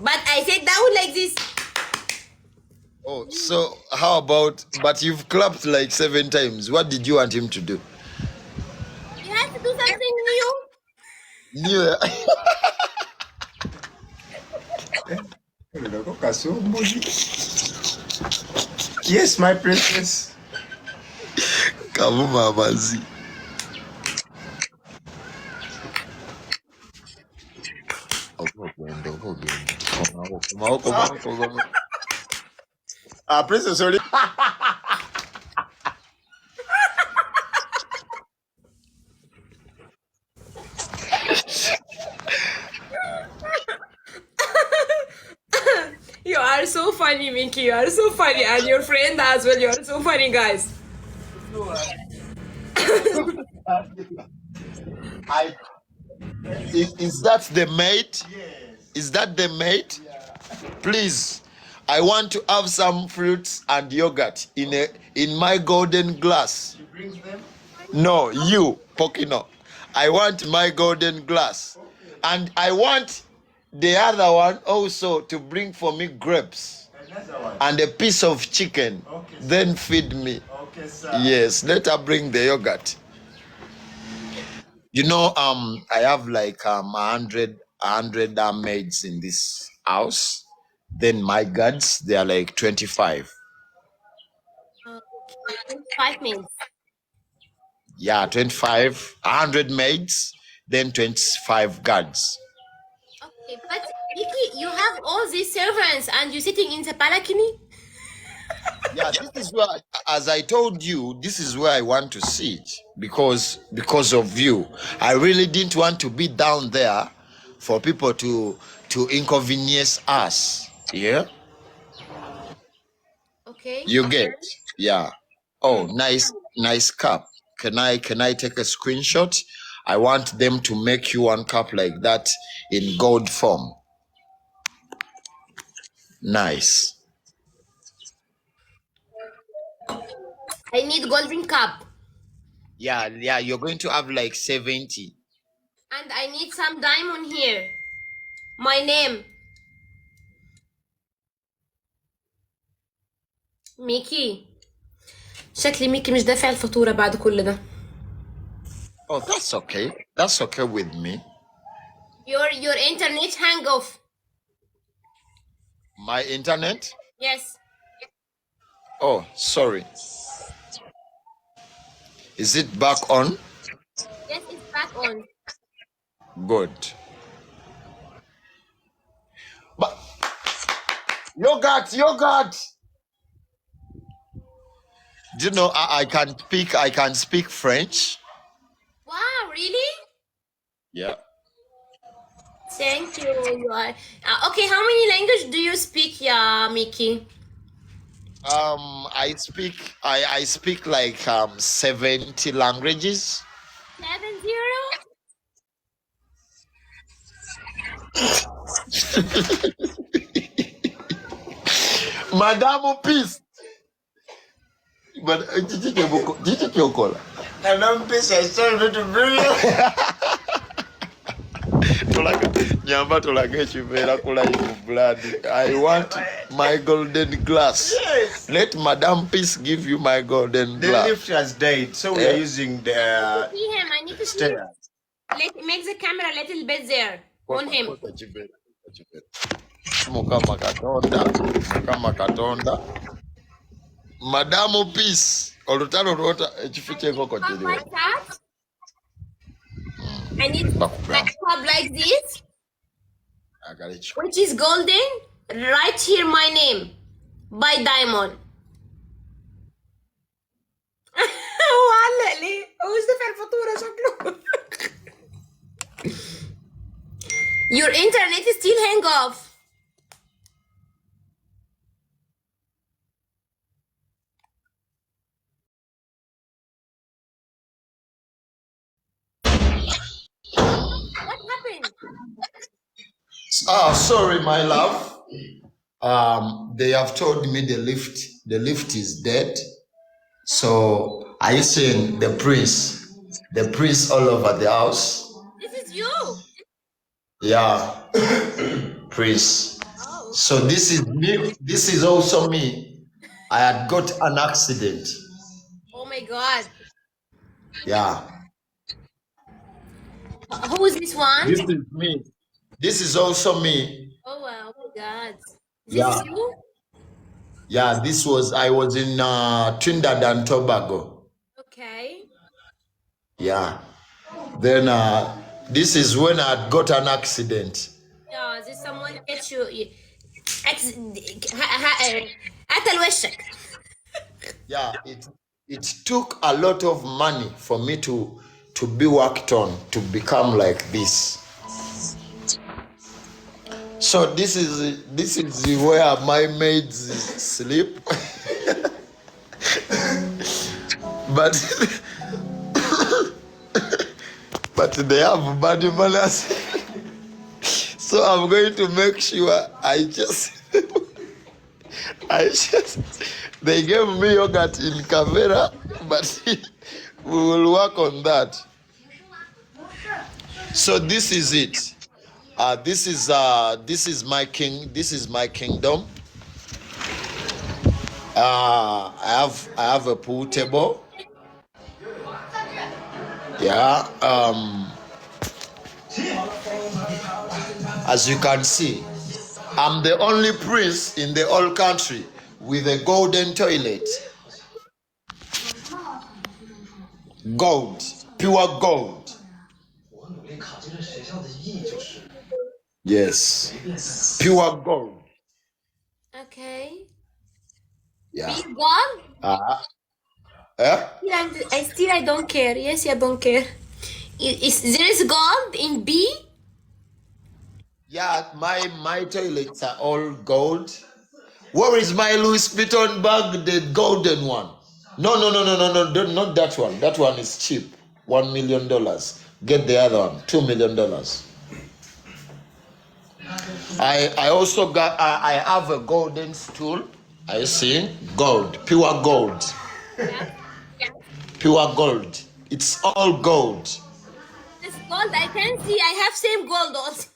But I said down like this. Oh, so how about, but you've clapped like 7 times. What did you want him to do? You have to do something new. New. Yes, my princess. Kavuma Mazi. Princess, sorry. You are so funny, Micky. You are so funny. And your friend as well. You are so funny, guys. Is that the mate? Yes. Is that the mate? Yeah. Please, I want to have some fruits and yogurt in my golden glass. She brings them? No, you, Pokino. I want my golden glass. Okay. And I want the other one also to bring for me grapes. Another one? And a piece of chicken. Okay, sir. Then feed me. Okay, sir. Yes, let her bring the yogurt. You know, I have like 100 maids in this house. Then my guards, they are like 25. Okay, 5 minutes. Yeah, 25, 100 maids, then 25 guards. Okay, but Micky, you have all these servants and you're sitting in the balcony? Yeah, this is where, as I told you, this is where I want to sit because of you. I really didn't want to be down there for people to inconvenience us. Yeah, Okay. you get. Yeah. Oh, nice cup. Can I take a screenshot? I want them to make you one cup like that in gold form. Nice. I need golden cup. Yeah, you're going to have like 70. And I need some diamond here. My name. ميكي. شكلي ميكي مش دافع الفاتورة بعد كل ده. Oh, that's okay. That's okay with me. Your internet hang off. My internet? Yes. Oh, sorry. Is it back on? Yes, it's back on. Good. But yogurt. Do you know I can speak French? Wow, really? Yeah. Thank you. You are okay. How many languages do you speak, yeah, Mickey? I speak like 70 languages. 70? Madame Peace. But did you call? Madame Peace, I started to bring you. I want my golden glass. Yes. Let Madame Peace give you my golden The glass. lift has died, so we are using the See him. I need to see him. stairs. Make the camera a little bit there on him. Mukama Katonda. Madame Peace. Olutalo rota ekifo ky'enkoko Cup kiriwo. like that. I need like a cup like this, which is golden. Right here, my name by diamond. هو علق ليه؟ هو مش دافع الفاتورة شكله. Your internet is still hang off. What happened? Sorry, my love. They have told me the lift is dead. So are you seeing the prince all over the house? This is you. Yeah, Prince. So this is me. This is also me. I had got an accident. Oh my God. Yeah. Who is this one? This is me. This is also me. Oh wow. Oh my God. This Yeah. is you? Yeah. I was in Trinidad and Tobago. Okay. Yeah. Then this is when I had got an accident. Yeah, this someone catch you. قتل وشك. Yeah. It took a lot of money for me to be worked on to become like this. So this is where my maids sleep. but but they have bad manners. So I'm going to make sure they gave me yogurt in Kavera, but we will work on that. So this is it. This is my kingdom. I have a pool table. Yeah. As you can see, I'm the only prince in the whole country with a golden toilet. Gold, pure gold. Yes, pure gold. Okay. Yeah. Be gone? Eh? I don't care. Yes, I don't care. There is gold in B? Yeah, my toilets are all gold. Where is my Louis Vuitton bag, the golden one? No, not that one. That one is cheap. $1 million. Get the other one, $2 million. I also got. I have a golden stool. I see gold, pure gold, pure gold. It's all gold. This gold I can see. I have same gold also.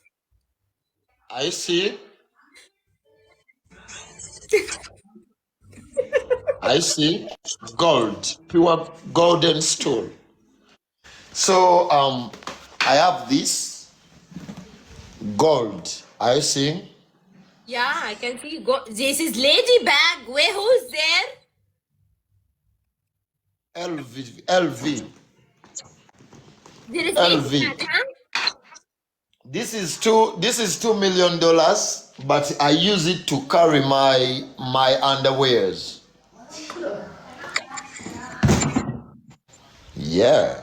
I see. I see gold, pure golden stool. So I have this gold. I see. Yeah, I can see gold. This is lady bag. Where who's there? LV. There is lady LV. bag, huh? This is $2 million, but I use it to carry my underwears. Yeah.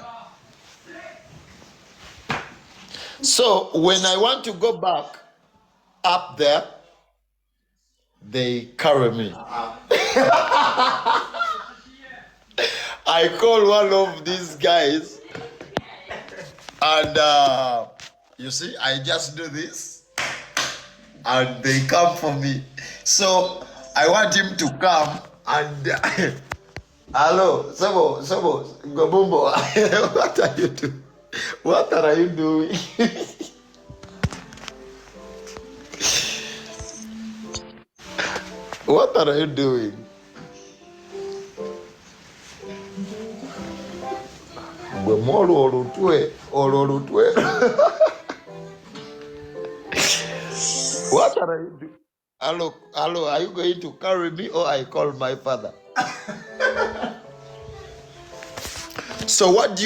So when I want to go back up there, they carry me. I call one of these guys, and you see, I just do this, and they come for me. So I want him to come and hello, Sabo, Gobumbo, what are you doing? What are you doing? What are you doing? What are you doing? Hello, are you going to carry me or I call my father? So what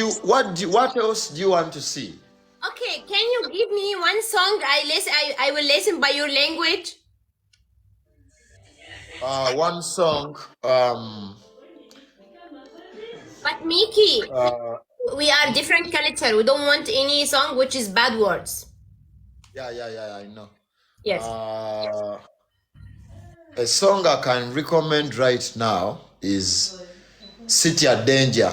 else do you want to see? Okay, can you give me one song? I will listen by your language. One song. But Mickey, we are different culture. We don't want any song which is bad words. Yeah, I know. Yes. A song I can recommend right now is City of Danger.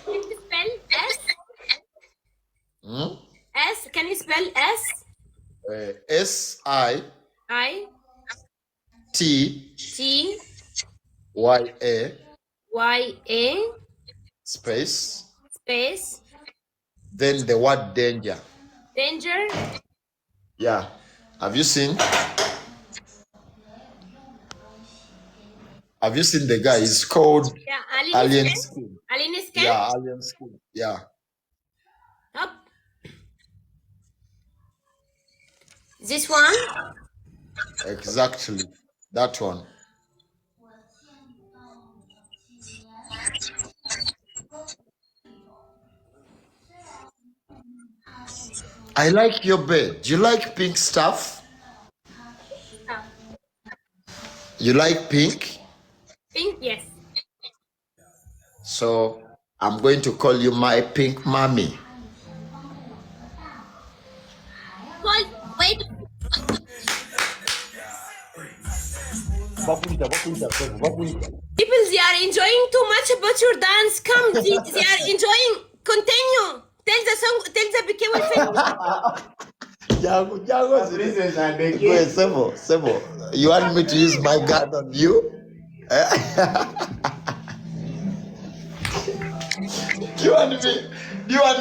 Can you spell S? Hmm? S? Can you spell S? SITYA I T Y A space, space then the word danger. danger. Yeah. Have you seen? Have you seen the guy? He's called Yeah, Alien Alien Skin. Alien Skin. Yeah, Alien Skin. Yeah. Up. This one. Exactly. That one. I like your bed. Do you like pink stuff? Ah, You like pink? pink. Yes. So I'm going to call you my pink mommy. Hold. Wait. People, they are enjoying too much about your dance. Come, they are enjoying. Continue. Tell the song. Tell the BK will finish. Princess and the Go ahead, Sebo. Sebo. You want me to use my gun on you? Do you want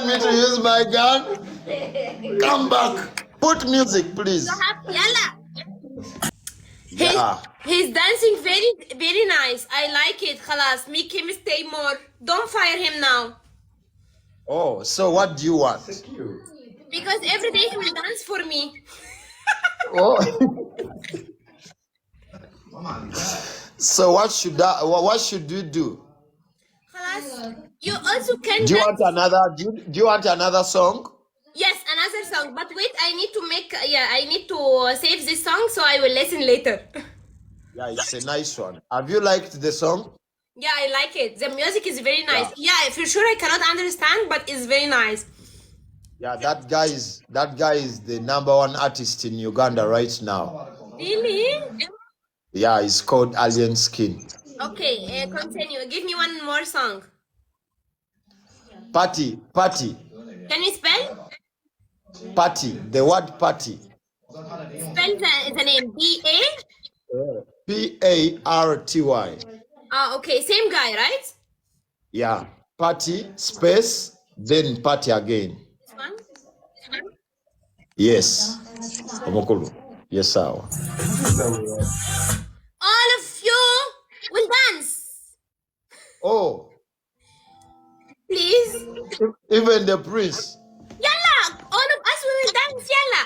me to use my gun? Come back. Put music, please. Yalla. Yeah. He's dancing very, very nice. I like it. Khalas, make him stay more. Don't fire him now. Oh, so what do you want? Because every day he will dance for me. Oh. So what should we do? Khalas, you also can Do you dance. want another? Do you want another song? Yes, another song. But wait, I need to make. I need to save this song, so I will listen later. Yeah, it's a nice one. Have you liked the song? Yeah, I like it. The music is very nice. Yeah, for sure I cannot understand, but it's very nice. Yeah, that guy is the #1 artist in Uganda right now. Really? Yeah, it's called Alien Skin. Okay, continue. Give me one more song. Party. Can you spell? Party. The word party. Spell the name. B-A? Party. Ah, okay. Same guy, right? Yeah. Party, space, then party again. This one? Yes. Omokolo. Yes, sir. All of you will dance. Oh, Please. even the prince. Yalla! All of us will dance. Yalla!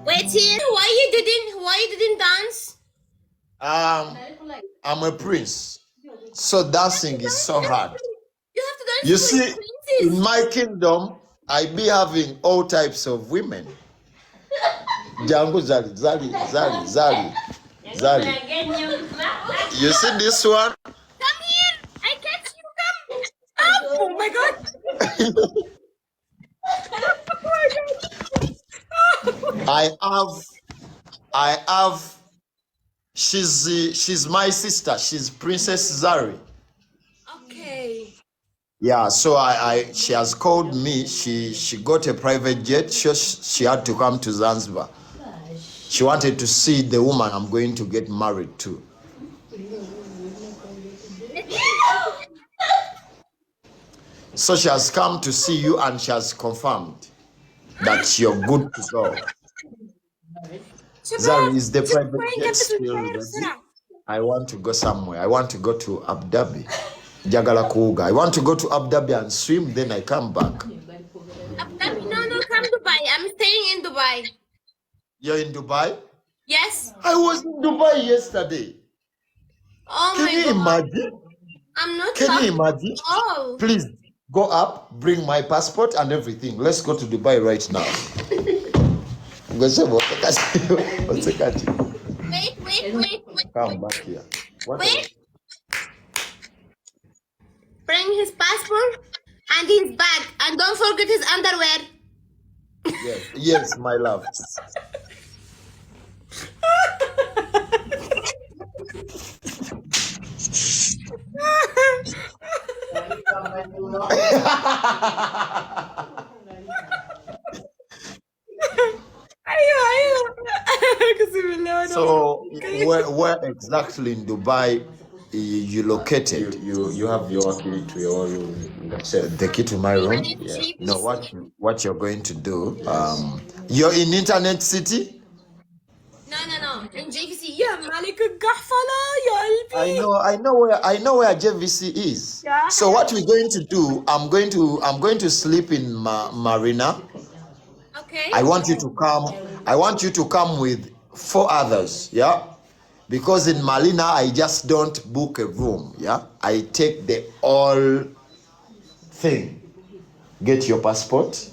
Wait here. Why you didn't dance? I'm a prince. So dancing is so hard. You have to dance You with see, princess. in my kingdom, I be having all types of women. Jango Zali. You see this one? Come here. I catch you. Come. Oh my god. I have. She's my sister. She's Princess Zari. Okay. Yeah, so she has called me. She got a private jet. She had to come to Zanzibar. She wanted to see the woman I'm going to get married to. So she has come to see you and she has confirmed that you're good to go. Zari, is the private jet still ready? I want to go somewhere. I want to go to Abu Dhabi. Jagala Kuga. I want to go to Abu Dhabi and swim, then I come back. Abu Dhabi? No, come Dubai. I'm staying in Dubai. You're in Dubai? Yes. I was in Dubai yesterday. Oh Can my you god. imagine? I'm not Can happy. you imagine? Oh. Please go up, bring my passport and everything. Let's go to Dubai right now. Wait. Come back here. Wait. Bring his passport and his bag. And don't forget his underwear. Yes, my love. So where exactly in Dubai you located? You have your key to your room. That's it. The key to my room? Yeah. No, what you're going to do, you're in Internet City? No. In JVC. يا مالك القحفلة يا قلبي. I know where JVC is. Yeah. So what we're going to do, I'm going to sleep in Marina. Okay. I want you to come with 4 others, yeah? Because in Marina I just don't book a room, yeah? I take the all thing. Get your passport,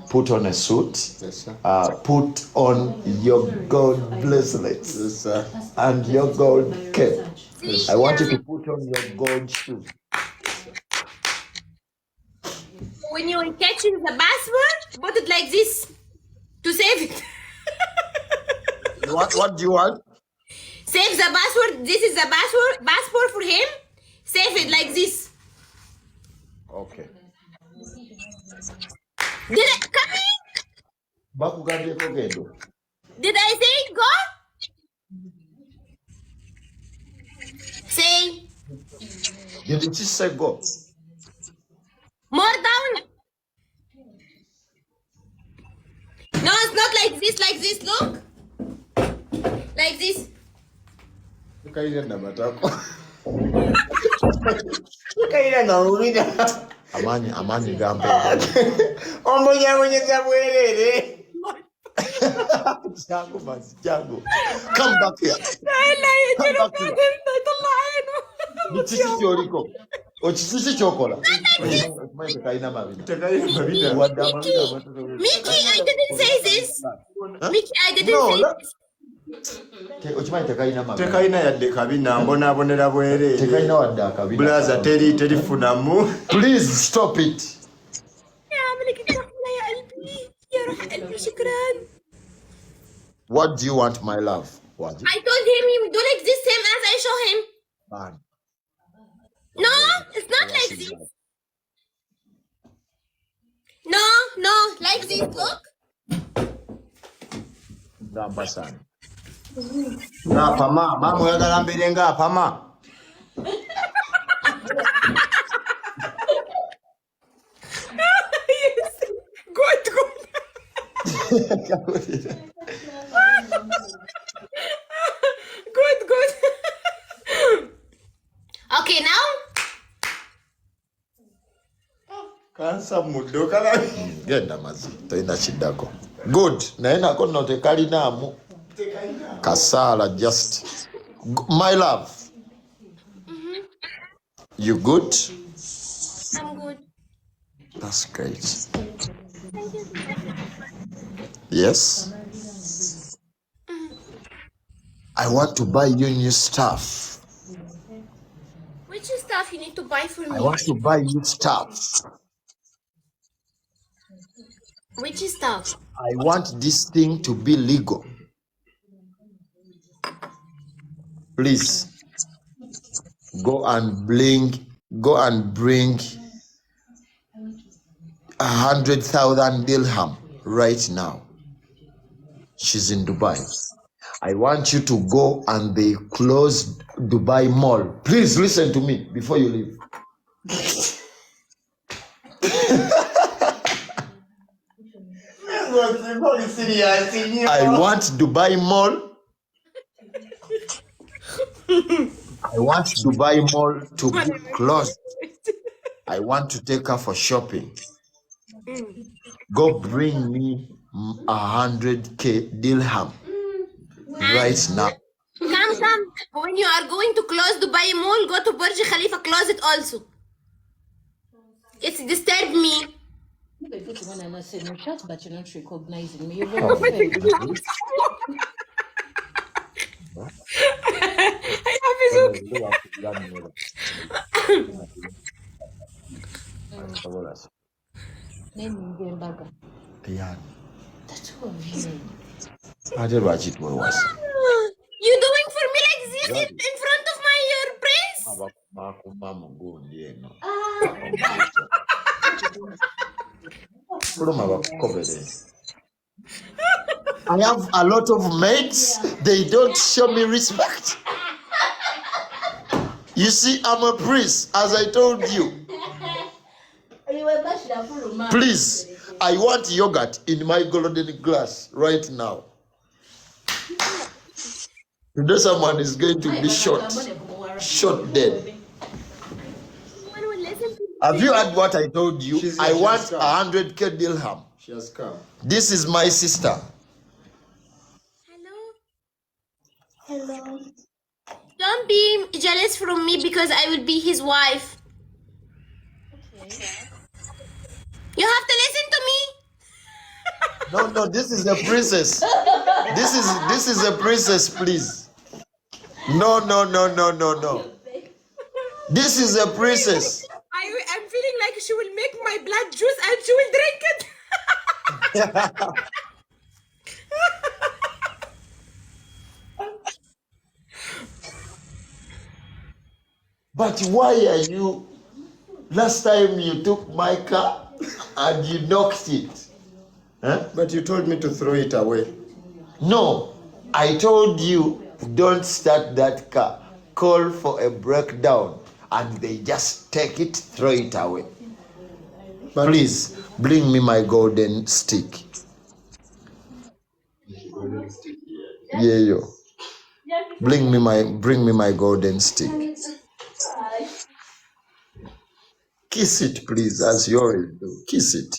put on a suit, Yes, sir. put on your gold bracelets Yes, sir. and your gold cape. See, I want you to put on your gold shoes. when you're catching the password, put it like this to save it. What do you want? Save the password. This is the passport for him. Save it like this. Okay. Did I come in? Bakugambyeko gendo. Did I say go? Say Did you just say go? more down. No, it's not like this. Like this. Look. Like this. Tukaira na matako. Tukaira na urida. Amani gambe. Ombonyabonyeza bwerere. Jango. Come back here. Come back here. Bichichi kyoliko. Ochichichi kyokola. Tekaina mabina. Tekaira mabina. Mickey, I didn't say this. Huh? Mickey, I didn't No, say that- this. Ochimanyi tekaina mabina. Tekaina yadde kabina mbonabonera bwerere. Tekaina wadde akabina. Blaza terifunamu. Please stop it. يا ملك الكحلة يا قلبي. يا روح قلبي شكرا. What do you want, my love? What? I told him you do like this same as I show him. Man. No, it's not like this. No, like this. Look. Gamba sana. Ngapama, mama oyagala mbeere ng'apama. Good. Okay, now. Kansa mudde okalabi. Genda mazi. Toyina kiddako. Good. Naye nako nno tekalinaamu. Kasaala just. My love. You good? I'm good. That's great. Yes? I want to buy you new stuff. Which stuff you need to buy for me? I want to buy you stuff. Which stuff? I want this thing to be legal. Please go and bring 100,000 dirham right now. She's in Dubai. I want you to go and they close Dubai Mall. Please listen to me before you leave. I want Dubai Mall. I want Dubai Mall to be closed. I want to take her for shopping. Go bring me 100k dirham right now. Come. When you are going to close Dubai Mall, go to Burj Khalifa, close it also. It's disturbed me. When I must say no chat, but you're not recognizing me. You're very famous. I have his hook. Name me Mbaga. Yeah. The two of you. I did watch it was. You doing for me like this in front of my prince? I have a lot of mates. They don't show me respect. You see, I'm a priest, as I told you. Please, I want yogurt in my golden glass right now. Today someone is going to be shot dead. Anyone will listen to me. Have you heard what I told you? She's I here, she want has come. 100k dirham. She has come. This is my sister. Hello. Don't be jealous from me because I will be his wife. You have to listen to me. No, this is a princess. This is a princess, please. No. This is a princess. I'm feeling like she will make my blood juice and she will drink it. But why are you? Last time you took my car and you knocked it. Huh? But you told me to throw it away. No, I told you don't start that car. Call for a breakdown and they just take it, throw it away. But Please bring me my golden stick. Yeah, yo. Bring me my golden stick. Kiss it, please, as you always do. Kiss it.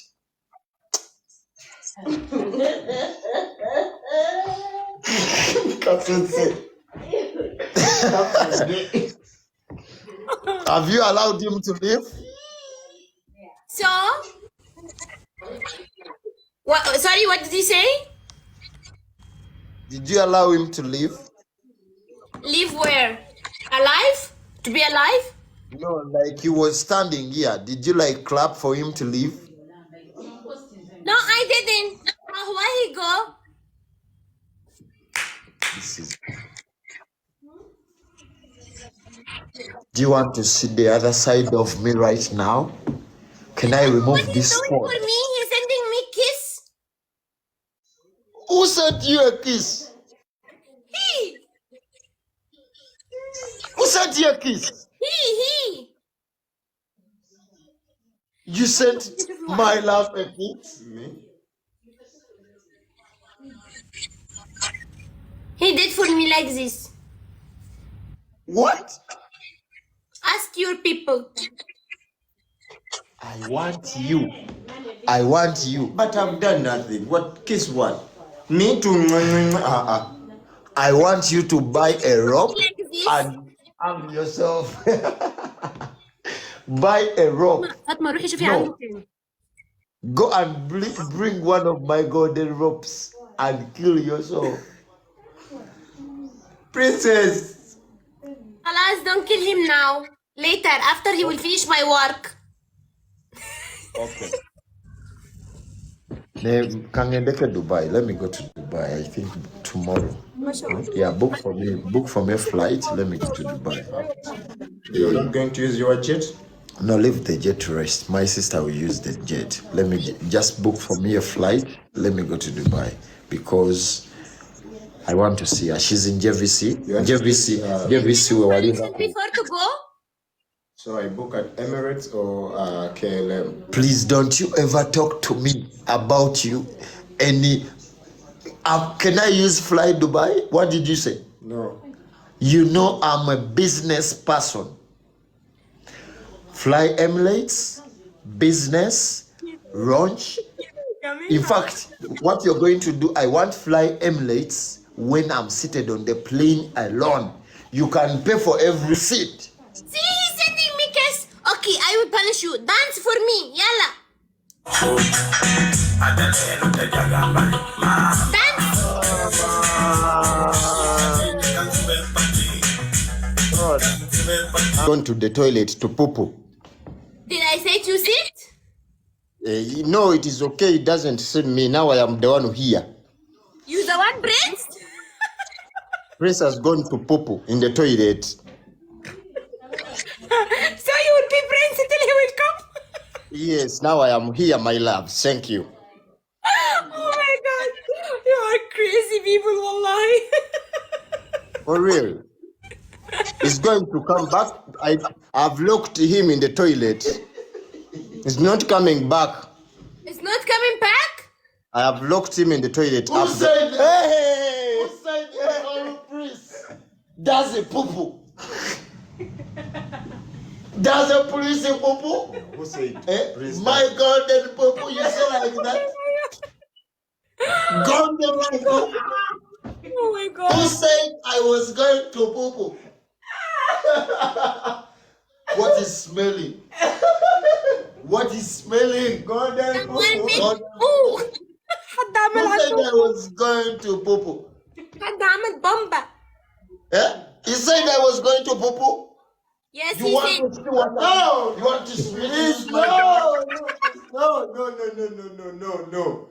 Have you allowed him to live? So, what? Sorry, what did you say? Did you allow him to live? Live where? Alive? To be alive? No, like he was standing here. Did you like clap for him to leave? No, I didn't. Where he go? This is. Do you want to see the other side of me right now? Can I remove What he's this doing phone? for me? He's sending me kiss. Who sent you a kiss? He. Who sent you a kiss? He. You sent my love a kiss? me? He did for me like this. What? Ask your people. I want you. I want you. But I've done nothing. What kiss what? Me to I want you to buy a rope Like this. and arm yourself. Buy a rope. فاطمة روحي شوفي No. عنده فين. Go and bring one of my golden ropes and kill yourself. Princess. Alas, don't kill him now. Later, after he will finish my work. Okay. Kangendeke Dubai. Let me go to Dubai. I think tomorrow. Yeah, book for me a flight. Let me go to Dubai. You're not going to use your jet? No, leave the jet to rest. My sister will use the jet. Let me just book for me a flight. Let me go to Dubai because I want to see her. She's in JVC. You want to JVC where we live. Before to go, So I book at Emirates or KLM. Please don't you ever talk to me about you any. Can I use Fly Dubai? What did you say? No. You know I'm a business person. Fly Emirates, business, launch. In fact, what you're going to do, I want Fly Emirates when I'm seated on the plane alone. You can pay for every seat. see, he's sending me kiss. Okay, I will punish you. Dance for me. Yalla. Dance. Gone to the toilet to poo-poo. Did I say to sit? No, it is okay. It doesn't suit me. Now I am the one here. You the one, Prince? Prince has gone to poo-poo in the toilet. So you will be Prince until he will come? Yes, now I am here, my love. Thank you. Oh my God. You are crazy people, wallahi. For real. He's going to come back. I've locked him in the toilet. He's not coming back. It's not coming back? I have locked him in the toilet. Who said hey? Who said the priest? Does a poo-poo? Does a police a poo-poo? Who said? My golden poo-poo, you say like that? Golden poo-poo? Oh my God. Who said I was going to poo-poo? What is smelling? What is smelling? Golden poo-poo. Oh. Who said I was going to poo-poo? حد عمل بامبا. He said I was going to poo-poo? Yes, You he want said. to see what? No! You want to see No.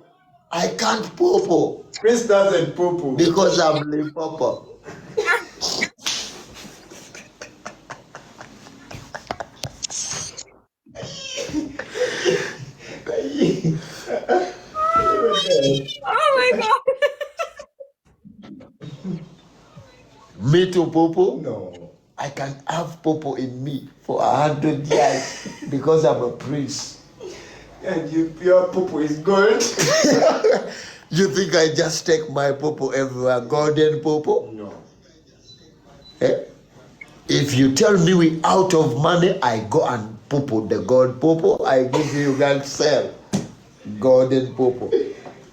I can't poo-poo Prince doesn't poo-poo. because I'm Limpopo. Oh my God. Me to poo-poo? No. I can have poo-poo in me for 100 years because I'm a prince. And your poo-poo is gold. You think I just take my poo-poo everywhere, golden poo-poo? No. If you tell me we out of money, I go and poo-poo the gold poo-poo. I give you guys sell golden poo-poo.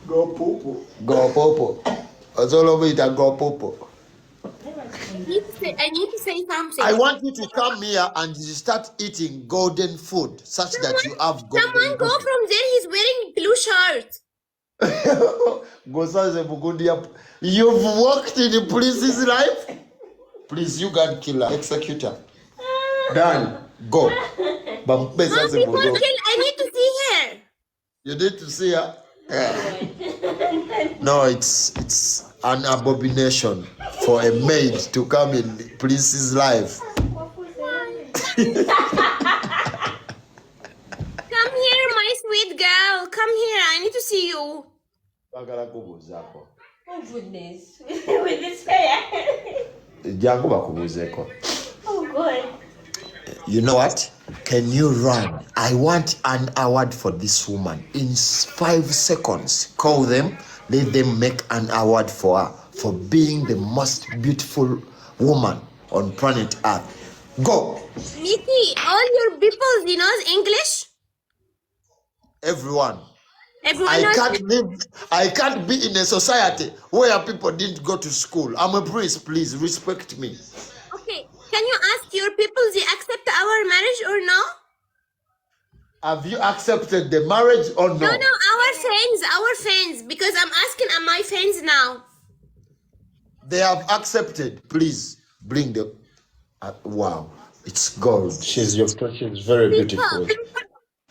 Go poo-poo. Go poo-poo. It's all over it and go poo-poo. I need to say something. I want you to come here and you start eating golden food such that you have golden Someone go poo-poo. from there. He's wearing blue shirt. You've worked in the police's life? Please, you can kill her. Execute her. Done. Go. Mom, before kill, I need to see her. You need to see her? No, it's an abomination for a maid to come in the prince's life. Come here, my sweet girl. Come here. I need to see you. Oh goodness. With this hair. Oh God. You know what? Can you run? I want an award for this woman. In 5 seconds, call them, let them make an award for her for being the most beautiful woman on planet Earth. Go! Micky, all your people, you know English? Everyone. Everyone I knows. can't be in a society where people didn't go to school. I'm a priest, please respect me. Okay, can you ask your people they accept our marriage or no? Have you accepted the marriage or no? No, our fans, because I'm asking my fans now. They have accepted. Please bring the. Wow, it's gold. She's very beautiful.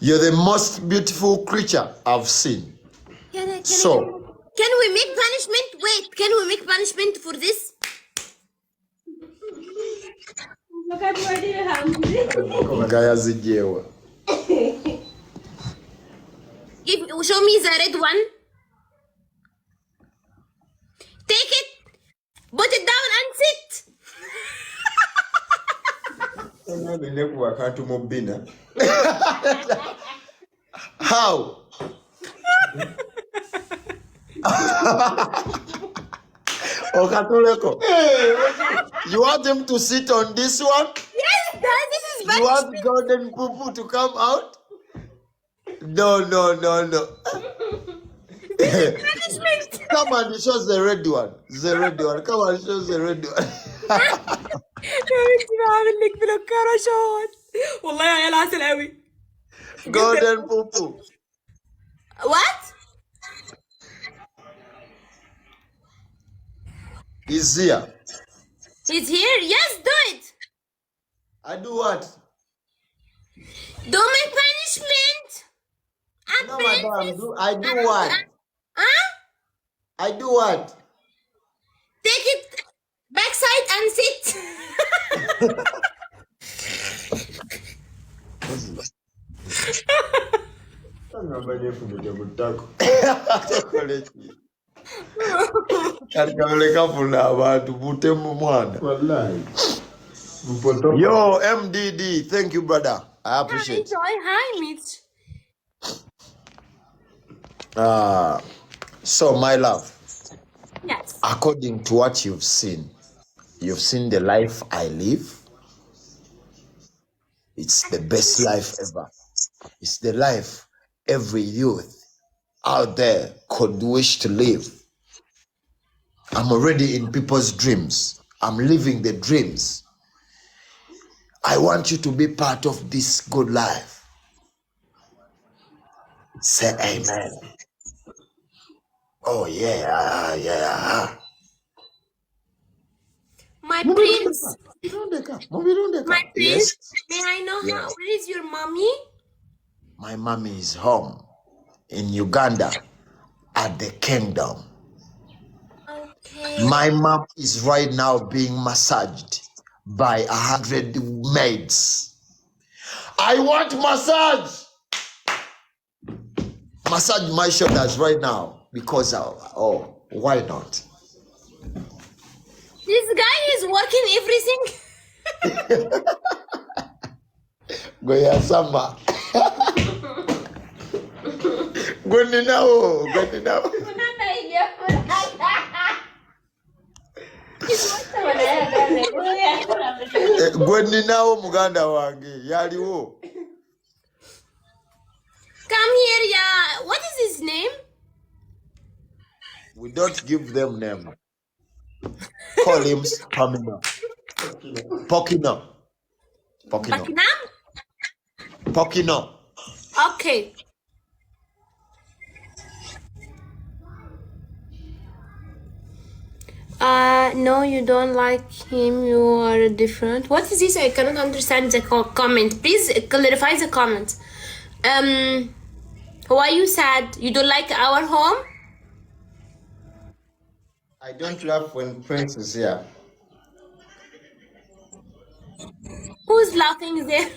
You're the most beautiful creature I've seen. Can we make punishment? Wait, can we make punishment for this? Look at what you have. Gaya zijewa. Show me the red one. Take it, put it down and sit. How? Okatuleko. You want him to sit on this one? Yes, Dad, this is You want golden poo-poo to come out? No. punishment. Come on, show the red one. The red one. Come on, show the red one. Golden poo-poo. What? He's here. He's here? Yes, do it. I do what? Do my punishment. No, madam. I do what? Huh? I do what? Take it backside and sit. Kati kaoleka funa abantu butemu mwana. Wallahi. Yo, MDD, thank you, brother. I Hi, appreciate. Joy. Hi, Mitch. So, my love, Yes. according to what you've seen the life I live. It's the best life ever. It's the life every youth out there could wish to live. I'm already in people's dreams. I'm living the dreams. I want you to be part of this good life. Say amen. Oh yeah. My prince. My Yes. prince. May I know Yes. where is your mommy? My mommy is home in Uganda at the kingdom. Okay. My mom is right now being massaged by 100 maids. I want massage. Massage my shoulders right now because why not? This guy is working everything. Goya samba. Gweninawo. Gweninawo muganda wange yaliwo. Come here, yeah. What is his name? We don't give them name. Call him Pamina. Pokino. Buckingham? Pokino. Okay. No, you don't like him. You are different. What is this? I cannot understand the comment. Please clarify the comment. Why you sad? You don't like our home? I don't laugh when Prince is here. Who's laughing there?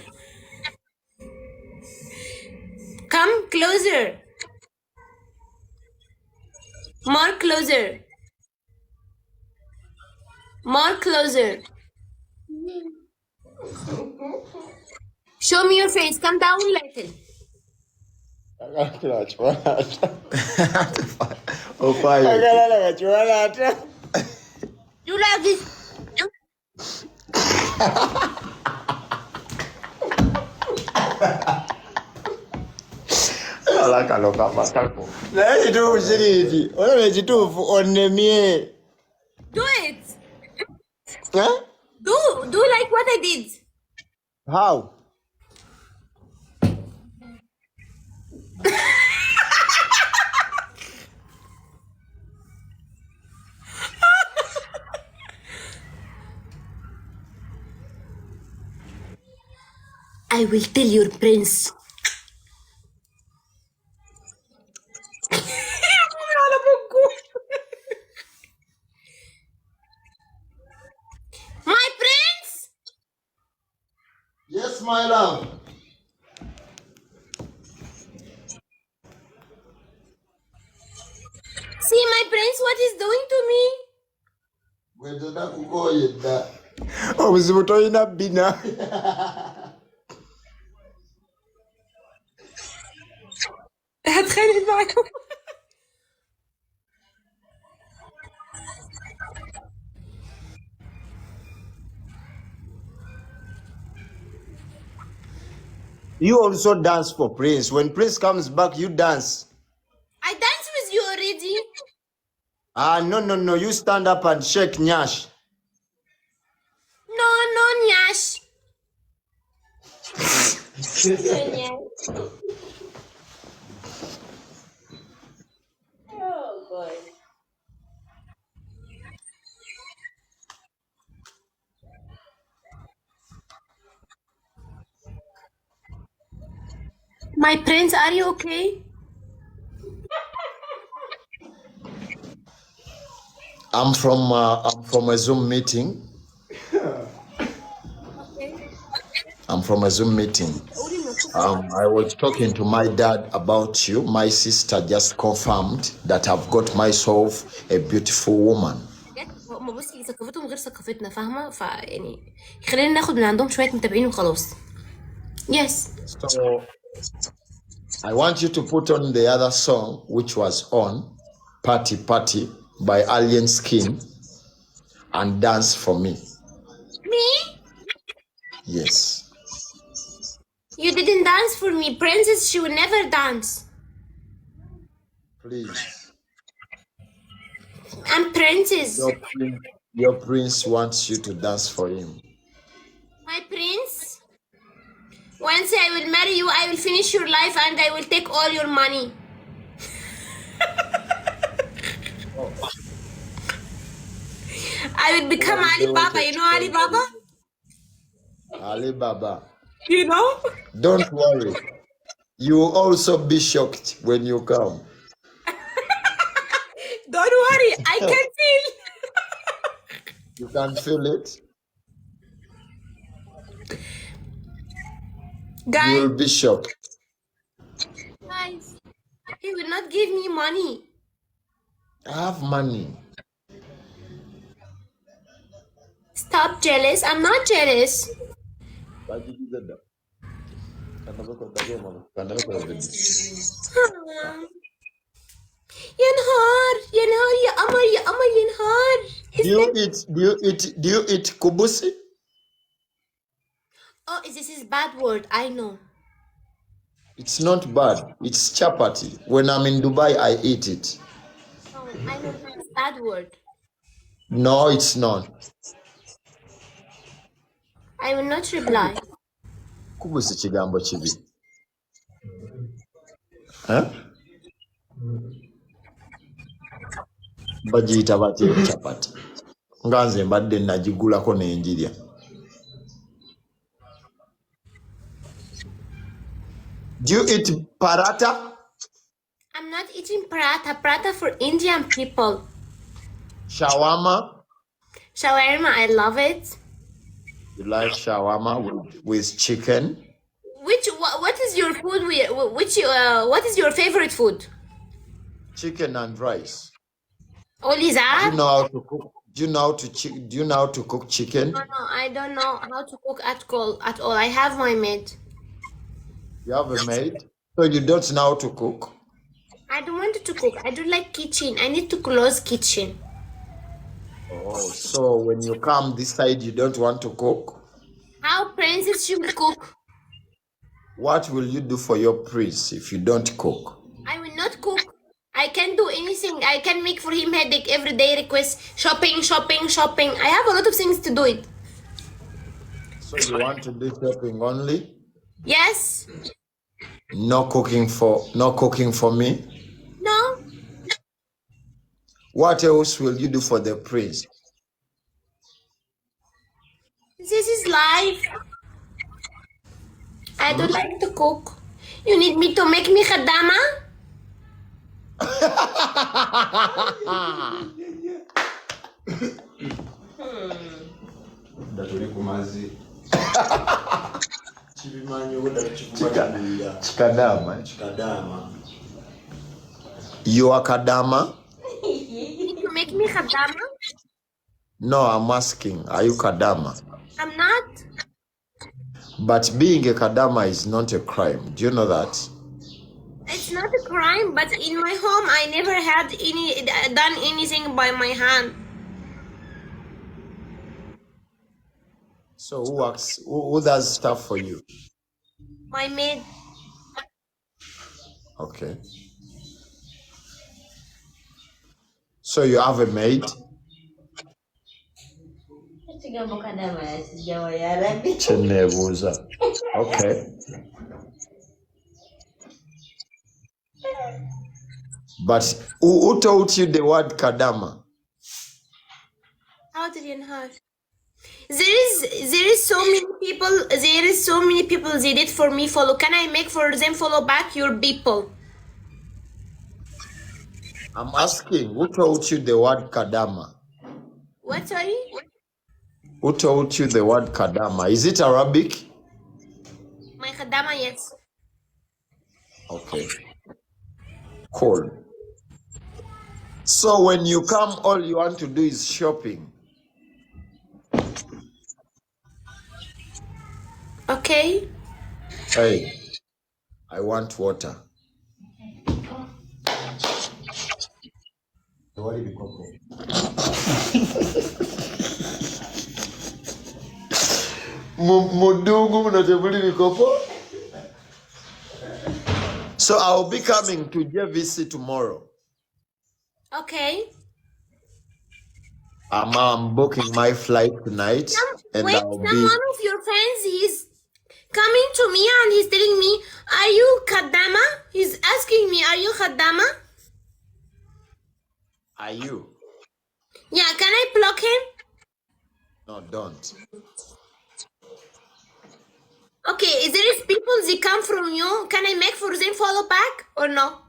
Come closer. More closer. More closer. Show me your face. Come down a little. You like this? Naye ekituufu kiri nti olaba ekituufu onnemye. Do it. Huh? Do like what I did. How? I will tell your prince. My prince? Yes, my love. See my prince what he's doing to me? Obuzibu tolina bbina. هتخانق معاكم. You also dance for Prince. When Prince comes back, you dance. I danced with you already. No. You stand up and shake nyash. No, Nyash. Oh boy. My prince, are you okay? I'm from a Zoom meeting. Okay. I'm from a Zoom meeting. I was talking to my dad about you. My sister just confirmed that I've got myself a beautiful woman. بصي سكفتهم عندهم غير ثقافتنا فاهمة فيعني خلينا ناخد من عندهم شوية متابعين وخلاص. Yes. So I want you to put on the other song which was on Party Party by Alien Skin and dance for me. Me? Yes. You didn't dance for me. Princess, she will never dance. Please. I'm princess. Your prince wants you to dance for him. My prince? Once I will marry you, I will finish your life and I will take all your money. I will become Ali Baba. You know Ali Baba? Ali Baba. You know? Don't worry. You will also be shocked when you come. Don't worry, I can feel. You can feel it. You Guys, will be shocked. he will not give me money. I have money. Stop jealous. I'm not jealous. ينهار يا قمر يا قمر ينهار. Do you eat kubusi? Oh, this is bad word. I know. It's not bad. It's chapati. When I'm in Dubai, I eat it. No, I know it's bad word. No, it's not. I will not reply. Kubusi chigambo chibi. Huh? Bagiyita batya chapati. Nga nze mbadde nagigulako n'enjirya. Do you eat paratha? I'm not eating paratha. Paratha for Indian people. Shawarma? Shawarma, I love it. You like shawarma with chicken? What is your food? What is your favorite food? Chicken and rice. Only that? Do you know how to cook? Do you know how to cook chicken? No, I don't know how to cook at all. I have my maid. You have a maid? So you don't know how to cook? I don't want to cook. I don't like kitchen. I need to close kitchen. Oh, so when you come this side, you don't want to cook? How princess should cook? What will you do for your prince if you don't cook? I will not cook. I can do anything. I can make for him headache every day request. Shopping. I have a lot of things to do it. So you want to do shopping only? Yes. No cooking for me? No. What else will you do for the prince? This is life. I don't like to cook. You need me to make me khadama? Kadama. You are Kadama? You make me khadama? No, I'm asking, are you Kadama? I'm not. But being a Kadama is not a crime. Do you know that? It's not a crime, but in my home I never had done anything by my hand. So who does stuff for you? My maid. Okay. So you have a maid? Okay. But who taught you the word Kadama? How did you know? There is so many people they did for me follow. Can I make for them follow back your people? I'm asking, who taught you the word Kadama? What, sorry? Who taught you the word Kadama? Is it Arabic? My khadama, yes. Okay. Cool. So when you come, all you want to do is shopping. Okay. Hey, I want water. So I'll be coming to JVC tomorrow. Okay. I'm booking my flight tonight, and Wait, I'll be. one of your friends, he's coming to me and he's telling me, are you Khaddama? He's asking me, are you Khaddama? Are you? Yeah, can I block him? No, don't. Okay, is there people they come from you? Can I make for them follow back or no?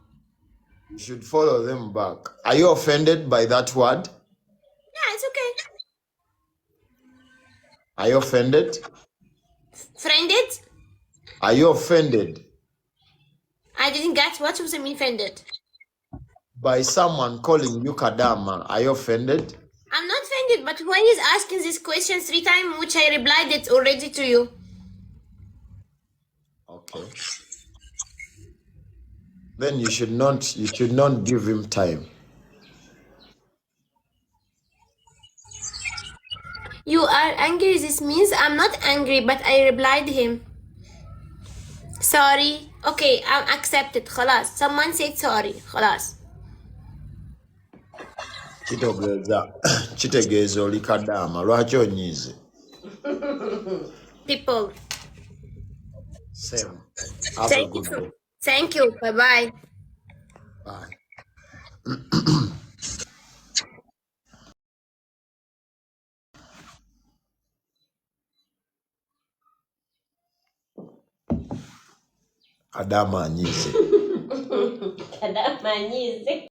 You should follow them back. Are you offended by that word? Yeah, it's okay. Are you offended? Friended? Are you offended I didn't get what was I mean offended. by someone calling you Kadama? Are you offended? I'm not offended, but when he's asking this question 3 times, which I replied it already to you. Okay. Then you should not give him time. You are angry, this means I'm not angry, but I replied him. Sorry. Okay, I'm accepted. خلاص. Someone said sorry. خلاص. Kitegeeza oli Kadama. Lwaki onyiize? People. Same. Have a good day. Thank you. Bye-bye. Bye. Kadama anyiize. Kadama anyiize.